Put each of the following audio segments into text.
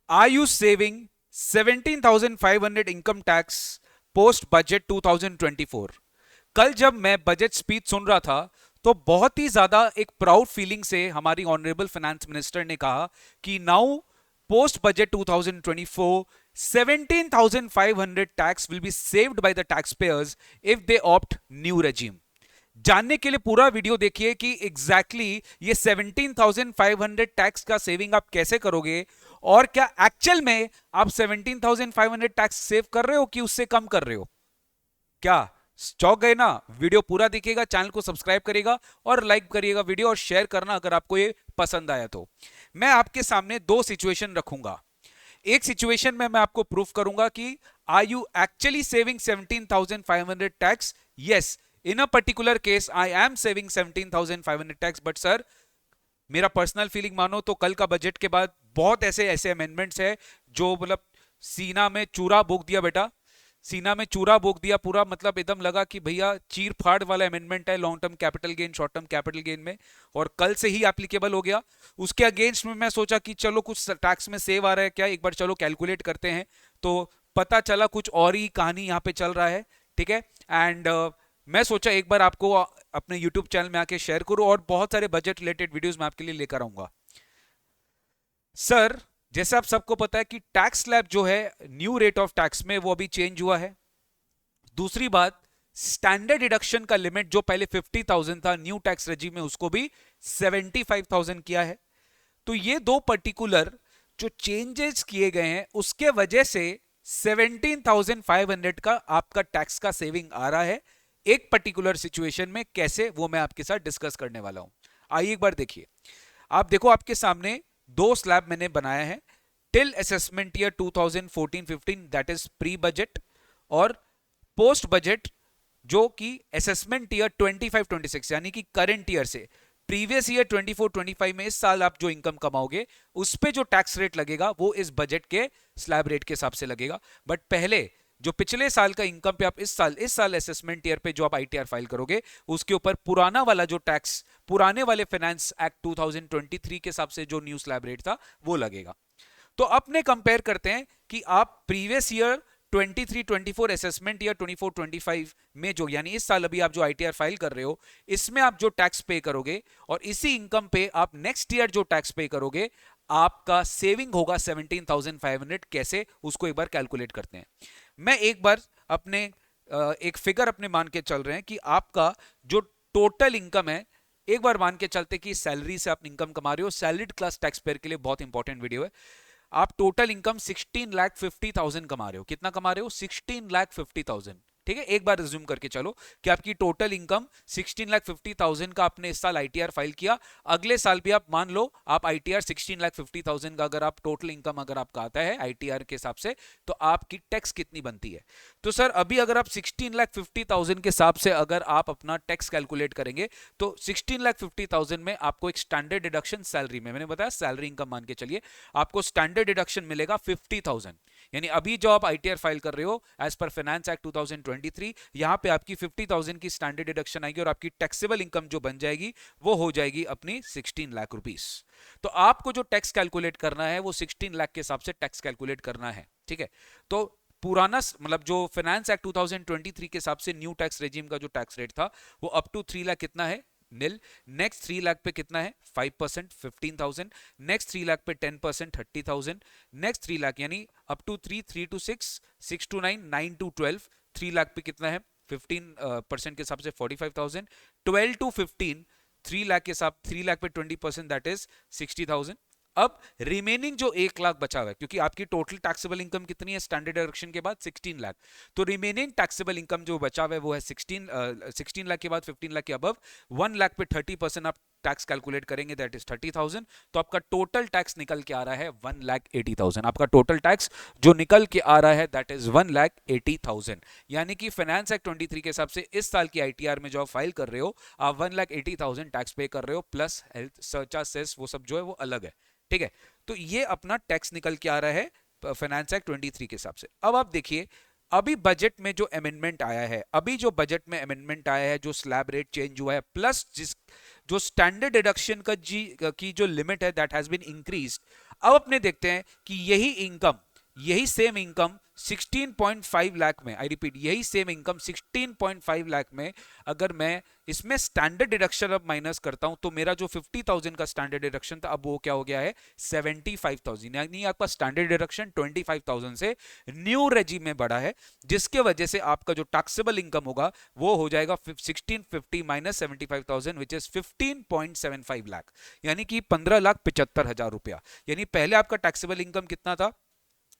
Are you saving 17,500 income tax post budget 2024? कल जब मैं बजट स्पीच सुन रहा था तो बहुत ही ज्यादा एक प्राउड फीलिंग से हमारी ऑनरेबल फाइनेंस मिनिस्टर ने कहा कि now post budget 2024 17,500 tax will be saved by the tax payers if they opt new regime. जानने के लिए पूरा वीडियो देखिए कि एग्जैक्टली exactly ये 17,500 टैक्स का सेविंग आप कैसे करोगे और क्या एक्चुअल में आप 17,500 टैक्स सेव कर रहे हो कि उससे कम कर रहे हो। क्या चौंक गए ना? वीडियो पूरा देखिएगा, चैनल को सब्सक्राइब करिएगा और लाइक करिएगा वीडियो और शेयर करना अगर आपको ये पसंद आया तो। मैं आपके सामने दो सिचुएशन रखूंगा। एक सिचुएशन में मैं आपको प्रूफ करूंगा कि are you actually saving 17,500 tax. Yes, in a particular case I am saving 17,500 tax, but sir मेरा पर्सनल फीलिंग मानो तो कल का बजट के बाद बहुत ऐसे ऐसे अमेंडमेंट्स है जो मतलब सीना में चूरा बोक दिया बेटा, सीना में चूरा बोक दिया पूरा। मतलब एकदम लगा कि भैया चीर फाड़ वाला अमेंडमेंट है long term capital gain short term capital gain में, और कल से ही एप्लीकेबल हो गया। उसके अगेंस्ट में मैं सोचा कि चलो कुछ टैक्स में सेव आ रहा है क्या, एक बार चलो कैलकुलेट करते हैं। तो पता चला कुछ और ही कहानी यहाँ पे चल रहा है। ठीक है, एंड मैं सोचा एक बार आपको अपने YouTube चैनल में आके शेयर करूं और बहुत सारे बजट रिलेटेड वीडियोस मैं आपके लिए लेकर आऊंगा। सर जैसे आप सबको पता है कि टैक्स स्लैब जो है न्यू रेट ऑफ टैक्स में वो अभी चेंज हुआ है। दूसरी बात, स्टैंडर्ड डिडक्शन का लिमिट जो पहले 50,000 था न्यू टैक्स रेजिम में उसको भी 75,000 किया है। तो ये दो पर्टिकुलर जो चेंजेस किए गए हैं उसके वजह से 17,500 का आपका टैक्स का सेविंग आ रहा है एक पर्टिकुलर सिचुएशन में। कैसे, वो मैं आपके साथ डिस्कस करने वाला हूं। आइए एक बार देखिए। आप देखो आपके सामने दो स्लैब मैंने बनाया है, till assessment year 2014-15 that is pre budget, और पोस्ट बजट जो कि असेसमेंट ईयर 25-26 यानी कि करंट ईयर से प्रीवियस ईयर 24-25 में इस साल आप जो इनकम कमाओगे उस पे जो टैक्स रेट लगेगा वो इस बजट के स्लैब रेट के हिसाब से लगेगा। बट पहले जो पिछले साल का इनकम पे आप इस साल असेसमेंट ईयर पे जो आप आईटीआर फाइल करोगे उसके ऊपर पुराना वाला जो टैक्स पुराने वाले फाइनेंस एक्ट 2023 के हिसाब से जो न्यू स्लैब रेट था वो लगेगा। तो अपने कंपेयर करते हैं कि आप प्रीवियस ईयर 23-24 असेसमेंट ईयर 24-25 में जो यानी इस साल अभी आप जो आईटीआर फाइल कर रहे हो इसमें आप जो टैक्स पे करोगे और इसी इनकम पे आप नेक्स्ट ईयर जो टैक्स पे करोगे आपका सेविंग होगा 17,500 कैसे, उसको एक बार कैलकुलेट करते हैं। मैं एक बार अपने एक फिगर अपने मान के चल रहे हैं कि आपका जो टोटल इनकम है, एक बार मान के चलते कि सैलरी से आप इनकम कमा रहे हो, सैलरीड क्लास टैक्स पेयर के लिए बहुत इंपॉर्टेंट वीडियो है। आप टोटल इनकम 16,50,000 कमा रहे हो। कितना कमा रहे हो? 16,50,000। ठीक है, एक बार रिज्यूम करके चलो कि आपकी टोटल इनकम 16,50,000 का आपने इस साल आईटीआर फाइल किया। अगले साल भी आप मान लो आप आईटीआर 16,50,000 का अगर आप टोटल इनकम अगर आपका आता है आईटीआर के हिसाब से तो आपकी टैक्स कितनी बनती है? तो सर अभी अगर आप 16,50,000 के हिसाब से अगर आप अपना टैक्स कैलकुलेट करेंगे तो 16,50,000 में आपको एक स्टैंडर्ड डिडक्शन सैलरी में, मैंने बताया सैलरी इनकम मान के चलिए, आपको स्टैंडर्ड डिडक्शन मिलेगा 50,000। यानी अभी जो आप आईटीआर फाइल कर रहे हो एज पर फाइनेंस एक्ट 2023 यहां पे आपकी 50,000 की स्टैंडर्ड डिडक्शन आएगी और आपकी टैक्सेबल इनकम जो बन जाएगी वो हो जाएगी अपनी 16 लाख रुपीस। तो आपको जो टैक्स कैलकुलेट करना है वो 16 लाख के हिसाब से टैक्स कैलकुलेट करना है। ठीक है, तो पुराना मतलब जो फाइनेंस एक्ट 2023 के हिसाब से न्यू टैक्स रेजिम का जो टैक्स रेट था वो अप टू 3 लाख कितना है? नील। नेक्स्ट 3 लाख पे कितना है? 5% 15,000। नेक्स्ट 3 लाख पे 10% 30,000। नेक्स्ट 3 लाख यानी up to 3 to 6 6 to 9 9 to 12 3 lakh पे कितना है? 15% के हिसाब से 45,000। 12 टू 15 3 लाख के हिसाब 3 लाख पे 20% दैट इज 60,000। अब रिमेनिंग जो 1 लाख बचा हुआ है क्योंकि आपकी टोटल टैक्सेबल इनकम कितनी है स्टैंडर्ड डिडक्शन के बाद? 16 लाख। तो रिमेनिंग टैक्सेबल इनकम जो बचा हुआ है वो है 16 लाख के बाद 15 लाख के अबव 1 लाख पे 30% आप टैक्स कैलकुलेट करेंगे दैट इज 30,000। तो आपका टोटल टैक्स निकल के आ रहा है 1,80,000। आपका टोटल टैक्स जो निकल के आ रहा है दैट इज 1,80,000। यानी कि फाइनेंस एक्ट 23 के हिसाब से इस साल की आईटीआर में जो आप फाइल कर रहे हो आप 1,80,000 टैक्स पे कर रहे हो प्लस हेल्थ सर्चार्ज सेस वो सब जो है वो अलग है। ठीक है, तो ये अपना टैक्स निकल के आ रहा है फाइनेंस एक्ट 23 के हिसाब से। अब आप देखिए अभी बजट में जो अमेंडमेंट आया है, अभी जो बजट में अमेंडमेंट आया है जो स्लैब रेट चेंज हुआ है प्लस जिस जो स्टैंडर्ड डिडक्शन का जी की जो लिमिट है दैट हैज बीन इंक्रीज्ड। अब अपने देखते हैं कि यही सेम इनकम 16.5 लाख में, आई रिपीट, यही सेम इनकम 16.5 लाख में अगर मैं इसमें स्टैंडर्ड डिडक्शन अब माइनस करता हूं तो मेरा जो 50,000 का स्टैंडर्ड डिडक्शन था अब वो क्या हो गया है 75,000, यानी आपका स्टैंडर्ड डिडक्शन 25,000 से न्यू रेजिम में बढ़ा है, जिसके वजह से आपका जो टैक्सेबल इनकम होगा वो हो जाएगा 1650 माइनस 75,000 विच इज 15.75 लाख, यानी कि 15,75,000 रुपया। यानी पहले आपका टैक्सेबल इनकम कितना था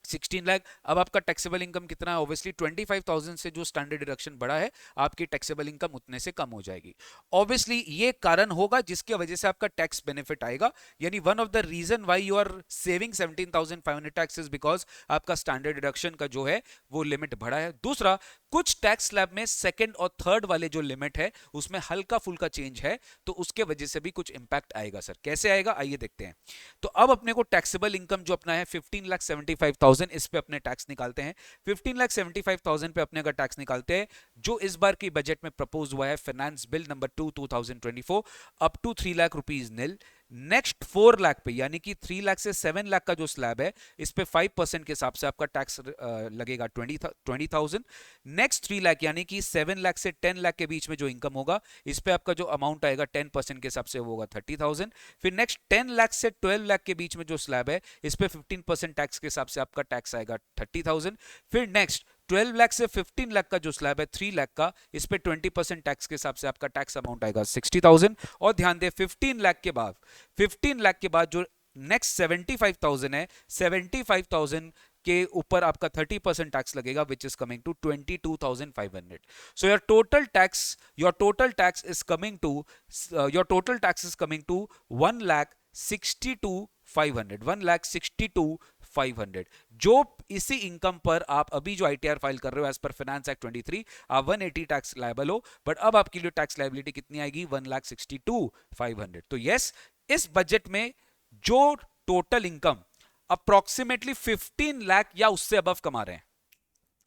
16 लाख, अब आपका टैक्सेबल इनकम कितना है, ऑब्वियसली 25,000 से जो स्टैंडर्ड डिडक्शन बढ़ा है आपकी टैक्सेबल इनकम उतने से कम हो जाएगी। ऑब्वियसली ये कारण होगा जिसकी वजह से आपका टैक्स बेनिफिट आएगा, यानी one of the reason why you are saving 17,500 tax is because आपका स्टैंडर्ड डिडक्शन का जो है वो लिमिट बढ़ा है। दूसरा, कुछ टैक्स स्लैब में सेकंड और थर्ड वाले जो लिमिट है उसमें हल्का फुल्का चेंज है, तो उसके वजह से भी कुछ इंपैक्ट आएगा। सर कैसे आएगा, आइए देखते हैं। तो अब अपने को टैक्सेबल इनकम जो अपना है 15,75,000, इस पे अपने टैक्स निकालते हैं। 15,75,000 पे अपने का टैक्स निकालते हैं, जो इस बार की बजट में प्रपोज हुआ है finance bill number 2 2024 up to 3 lakh rupees nil. Next 4 lakh पे, यानी कि 3 लाख से 7 लाख का जो स्लैब है इस पे 5% के हिसाब से आपका टैक्स लगेगा 20,000। नेक्स्ट 3 लाख यानी कि 7 लाख से 10 लाख के बीच में जो इनकम होगा इस पे आपका जो अमाउंट आएगा 10% के हिसाब से वो होगा 30,000। फिर नेक्स्ट 10 लाख से 12 लाख के बीच में जो स्लैब है इस पे 15% टैक्स के हिसाब से आपका टैक्स आएगा 30,000। फिर नेक्स्ट 12 लाख से 15 लाख का जो स्लैब है 3 लाख का, इस पे 20% टैक्स के हिसाब से आपका टैक्स अमाउंट आएगा 60,000। और ध्यान दें 15 लाख के बाद जो नेक्स्ट 75,000 है, 75,000 के ऊपर आपका 30% टैक्स लगेगा which is coming to 22,500। So your total tax is coming to 1,62,500 जो इसी इनकम पर आप अभी जो आईटीआर फाइल कर रहे हो एज पर फाइनेंस एक्ट 23 आप 180 टैक्स लायबल हो, बट अब आपके लिए टैक्स लायबिलिटी कितनी आएगी 1,62,500। तो यस, इस बजट में जो टोटल इनकम अप्रोक्सीमेटली 15 लाख या उससे अबव कमा रहे हैं,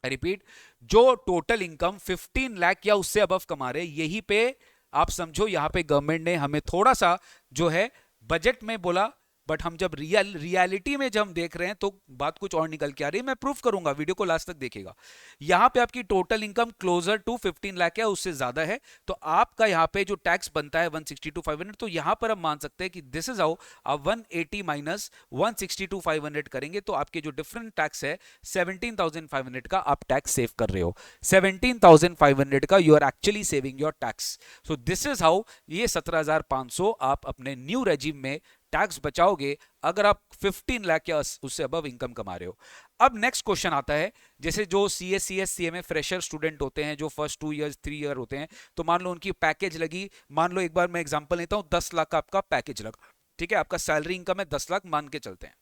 रिपीट, जो टोटल इनकम 15 लाख या उससे अबव कमा रहे हैं, यही पे आप समझो यहां पे गवर्नमेंट ने हमें थोड़ा सा जो है बजट में बोला, बट हम जब रियलिटी में जब हम देख रहे हैं तो बात कुछ और निकल के आ रही है। मैं प्रूफ करूंगा, वीडियो को लास्ट तक देखिएगा। यहां पे आपकी total income closer to 15 lakh है, उससे ज्यादा है, तो आपका यहां पे जो टैक्स बनता है 162,500, तो यहां पर हम मान सकते हैं कि दिस इज हाउ आप 180 माइनस 162,500 करेंगे तो आपके जो डिफरेंट टैक्स है 17,500 का आप टैक्स सेव कर रहे हो। 17,500 का you are actually saving your tax. So this is how ये 17,500 आप अपने न्यू रेजिम में टैक्स बचाओगे अगर आप 15 लाख या उससे अबव इनकम कमा रहे हो। अब नेक्स्ट क्वेश्चन आता है, जैसे जो CS CMA फ्रेशर स्टूडेंट होते हैं जो फर्स्ट 2 ईयर 3 ईयर होते हैं, तो मान लो उनकी पैकेज लगी, मान लो एक बार मैं एग्जांपल लेता हूं 10 लाख का आपका पैकेज लगा, ठीक है, आपका सैलरी इनकम है 10 लाख मान के चलते हैं,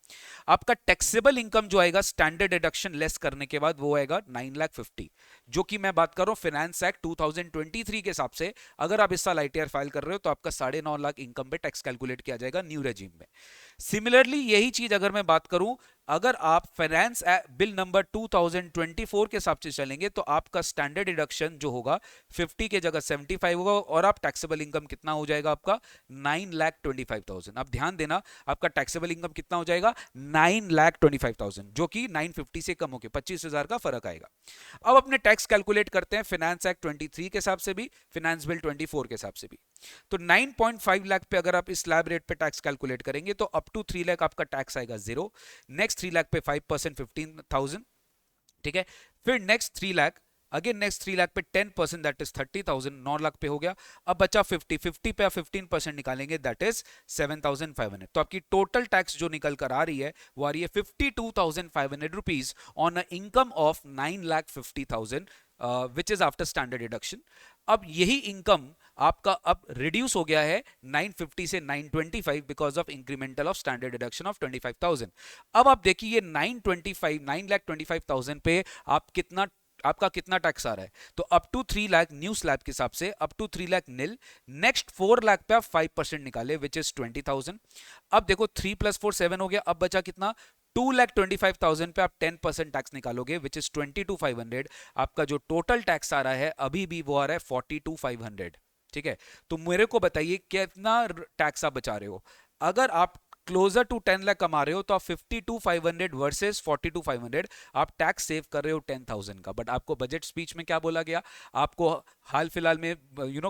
आपका टैक्सेबल इनकम जो आएगा स्टैंडर्ड डिडक्शन लेस करने के बाद वो आएगा 9,50,000, जो कि मैं बात कर रहा हूं फाइनेंस एक्ट 2023 के हिसाब से। अगर आप इस साल आईटीआर फाइल कर रहे हो तो आपका 9.5 लाख इनकम पे टैक्स कैलकुलेट किया जाएगा न्यू रेजिम में। सिमिलरली यही चीज अगर मैं बात करूं, अगर आप फाइनेंस बिल नंबर 2024 के हिसाब से चलेंगे तो आपका स्टैंडर्ड डिडक्शन जो होगा 50 के जगह 75 होगा और आप टैक्सेबल इनकम कितना हो जाएगा आपका 9,25,000। आप ध्यान देना, आपका टैक्सेबल इनकम कितना हो जाएगा 9,25,000, जो कि 950 से कम होकर 25,000 का फर्क आएगा। अब अपने टैक्स कैलकुलेट करते हैं फाइनेंस एक्ट 23 के हिसाब से भी, फाइनेंस बिल 24 के हिसाब से भी। तो 9.5 लाख पे अगर आप इस स्लैब रेट पे टैक्स कैलकुलेट करेंगे तो अप टू 3 लाख आपका टैक्स आएगा 0। नेक्स्ट 3 लाख पे 5% 15,000, ठीक है। फिर next 3 lakh, again next 3 lakh पे 10% दैट इज 30,000, 9 लाख पे हो गया। अब बचा 50 पे आप 15% निकालेंगे दैट इज 7,500। तो आपकी टोटल टैक्स जो निकल कर आ रही है वो आ रही है 52,500 rupees on a income of 9,50,000 which is after standard deduction. अब यही इनकम आपका अब रिड्यूस हो गया है 950 से 925 because of incremental of standard deduction of 25,000। अब आप देखिए ये 9,25,000 पे आप कितना, आपका कितना टैक्स आ रहा है, तो up to 3 lakh new slab के हिसाब से up to 3 lakh nil. Next 4 lakh पे आप 5% निकाले विच इज 20,000। अब देखो 3 + 4 7 हो गया, अब बचा कितना 2,25,000 पे आप 10% टैक्स निकालोगे विच इज 22,500। आपका जो टोटल टैक्स आ रहा है अभी भी वो आ रहा है 42,500, ठीक है। तो मेरे को बताइए कितना टैक्स आप बचा रहे हो। अगर आप क्लोजर टू 10 लाख कमा रहे हो तो आप 52,500 वर्सेस 42,500 आप टैक्स सेव कर रहे हो 10,000 का। बट आपको बजट स्पीच में क्या बोला गया, आपको हाल फिलहाल में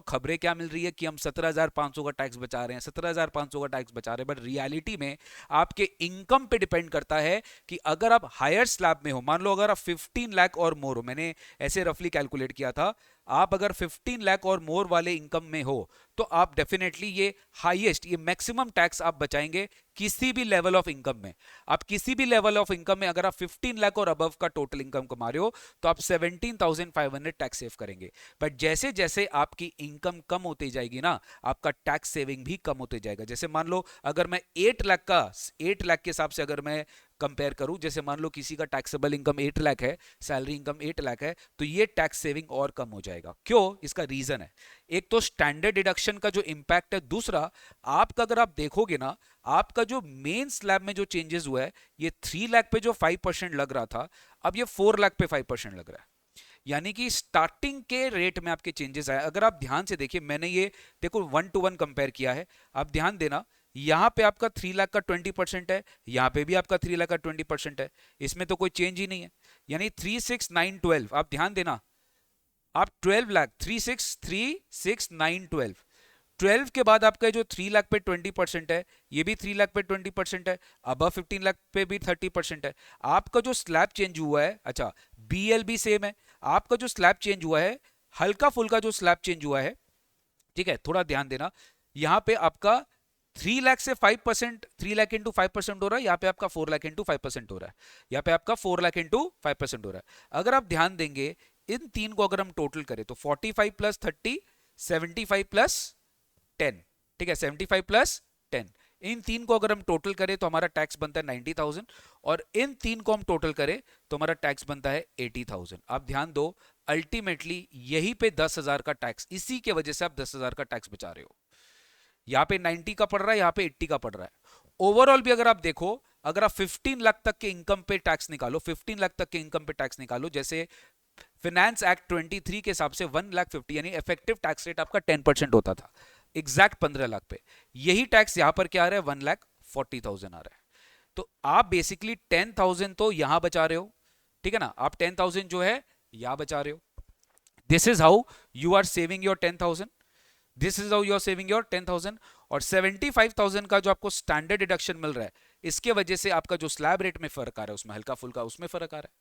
खबरें क्या मिल रही है कि हम 17,500 का टैक्स बचा रहे हैं, 17,500 का टैक्स बचा रहे हैं। बट रियलिटी में आपके इनकम पे डिपेंड करता है कि अगर आप हायर स्लैब में हो, मान लो अगर आप 15 लाख और मोर हो, मैंने ऐसे रफली कैलकुलेट किया था, आप अगर 15 लाख और मोर वाले इनकम में हो तो आप डेफिनेटली ये हाईएस्ट, ये मैक्सिमम टैक्स आप बचाएंगे किसी भी लेवल ऑफ इनकम में। आप किसी भी लेवल ऑफ इनकम में अगर आप 15 लाख और अबव का टोटल इनकम कमा रहे हो तो आप 17,500 टैक्स सेव करेंगे। बट जैसे जैसे आपकी इनकम कम होती जाएगी ना, आपका टैक्स सेविंग भी कम होते जाएगा। जैसे मान लो अगर मैं 8 लाख के हिसाब से अगर मैं कंपेयर करूं, जैसे मान लो किसी का टैक्सेबल इनकम 8 लाख है, सैलरी इनकम 8 लाख है, तो ये टैक्स सेविंग और कम हो जाएगा। क्यों? इसका रीजन है, एक तो स्टैंडर्ड डिडक्शन का जो इंपैक्ट है, दूसरा आपका अगर आप देखोगे ना, आपका जो मेन स्लैब में जो चेंजेस हुआ है, ये 3 लाख पे जो 5% लग रहा था, अब ये 4 लाख पे 5% लग रहा है। यानी कि स्टार्टिंग के रेट में आपके चेंजेस आए। अगर आप ध्यान से देखिए, मैंने ये देखो 1 to 1 कंपेयर किया है, आप ध्यान देना, यहां पे आपका 3 लाख का 20% है, यहां पे भी आपका 3 लाख का 20% है, इसमें तो कोई चेंज ही नहीं है। यानी 36912, आप ध्यान देना, आप 12 लाख 3636912, 12 के बाद आपका जो 3 लाख पे 20% है, ये भी 3 लाख पे 20% है, अब 15 लाख पे भी 30% है। आपका जो स्लैब चेंज हुआ है, अच्छा बीएल भी सेम है, आपका जो स्लैब चेंज हुआ है, हल्का फुल्का जो स्लैब चेंज हुआ है, ठीक है, थोड़ा ध्यान देना, यहां पे आपका 3 लाख से 5%, 3 लाख इंटू 5% हो रहा है, यहाँ पे आपका 4 लाख इंटू 5% हो रहा है, यहाँ पे आपका 4 लाख इंटू 5% हो रहा है। अगर आप ध्यान देंगे, इन तीन को अगर हम टोटल करें तो 45 प्लस 30, 75 प्लस 10, ठीक है, 75 प्लस 10, इन तीन को अगर हम टोटल करें तो हमारा टैक्स बनता है 90,000, और इन तीन को हम टोटल करें तो हमारा टैक्स बनता है 80,000। आप ध्यान दो, अल्टीमेटली यहीं पे 10,000 का टैक्स, इसी के वजह से आप 10,000 का टैक्स बचा रहे हो। यहाँ पे 90 का पड़ रहा है, यहाँ पे 80 का पड़ रहा है। ओवरऑल भी अगर आप देखो, अगर आप 15 लाख तक के इनकम पे टैक्स निकालो, 15 लाख तक के इनकम पे टैक्स निकालो, जैसे फिनेंस एक्ट 23 के हिसाब से 1,50,000, यानी इफेक्टिव टैक्स रेट आपका 10% होता था, एग्जैक्ट 15 लाख पे। यही टैक्स यहां पर क्या आ रहा है, 1,40,000 आ रहा है। तो आप बेसिकली 10,000 तो यहां बचा रहे हो, ठीक है ना, आप 10,000 जो है यहां बचा रहे हो। This is how you are saving your 10,000, this is how you are saving your 10,000। और 75,000 का जो आपको स्टैंडर्ड डिडक्शन मिल रहा है, इसके वजह से आपका जो स्लैब रेट में फर्क आ रहा है, उसमें हल्का फुल्का उसमें फर्क आ रहा है।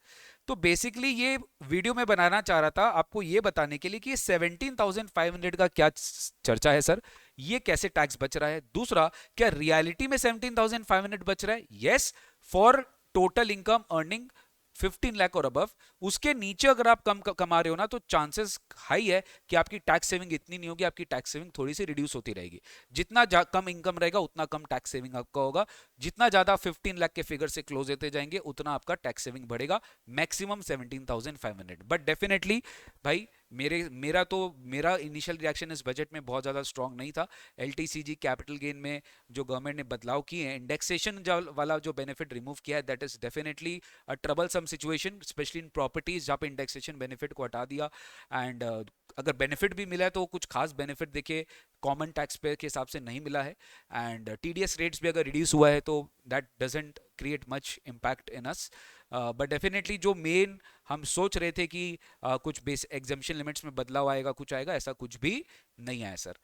तो बेसिकली ये वीडियो में बनाना चाह रहा था आपको ये बताने के लिए कि 17,500 का क्या चर्चा है सर, ये कैसे टैक्स बच रहा है। दूसरा, क्या रियलिटी में 17,500 बच रहा है? Yes, for total income earning 15 lakh और अबव। उसके नीचे अगर आप कम कमा रहे हो ना, तो चांसेस हाई है कि आपकी टैक्स सेविंग इतनी नहीं होगी, आपकी टैक्स सेविंग थोड़ी सी रिड्यूस होती रहेगी। जितना कम इनकम रहेगा उतना कम टैक्स सेविंग आपका होगा, जितना ज्यादा 15 लाख के फिगर से क्लोज होते जाएंगे उतना आपका टैक्स सेविंग बढ़ेगा, मैक्सिमम 17,500। बट डेफिनेटली भाई मेरा इनिशियल रिएक्शन इस बजट में बहुत ज़्यादा स्ट्रांग नहीं था। एलटीसीजी कैपिटल गेन में जो गवर्नमेंट ने बदलाव किए हैं, इंडेक्सेशन वाला जो बेनिफिट रिमूव किया है, that is definitely a troublesome situation, specially in properties जहाँ पे इंडेक्सेशन बेनिफिट को हटा दिया। एंड अगर बेनिफिट भी मिला है तो कुछ खास बेनिफिट देखिए कॉमन टैक्स पे के हिसाब से नहीं मिला है। एंड टीडीएस रेट्स भी अगर रिड्यूस हुआ है तो that doesn't create much impact in us. But definitely जो मेन हम सोच रहे थे कि कुछ बेस एग्जाम्पशन लिमिट्स में बदलाव आएगा, कुछ आएगा, ऐसा कुछ भी नहीं आया सर।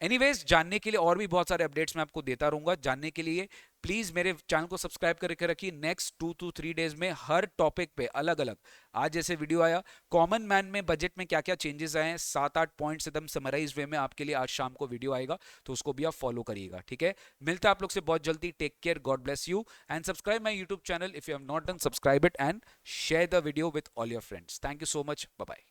एनीवेज, जानने के लिए और भी बहुत सारे अपडेट्स मैं आपको देता रहूंगा। जानने के लिए प्लीज मेरे चैनल को सब्सक्राइब करके रखिए। नेक्स्ट 2 to 3 डेज में हर टॉपिक पे अलग अलग, आज जैसे वीडियो आया कॉमन मैन में बजट में क्या क्या चेंजेस आए हैं, 7-8 पॉइंट्स एकदम समराइज वे में आपके लिए आज शाम को वीडियो आएगा, तो उसको भी आप फॉलो करिएगा, ठीक है। मिलता है आप लोग से बहुत जल्दी। Take care, God bless you, and subscribe my YouTube channel if you have not done, subscribe it and share the video with all your friends. Thank you so much, bye bye.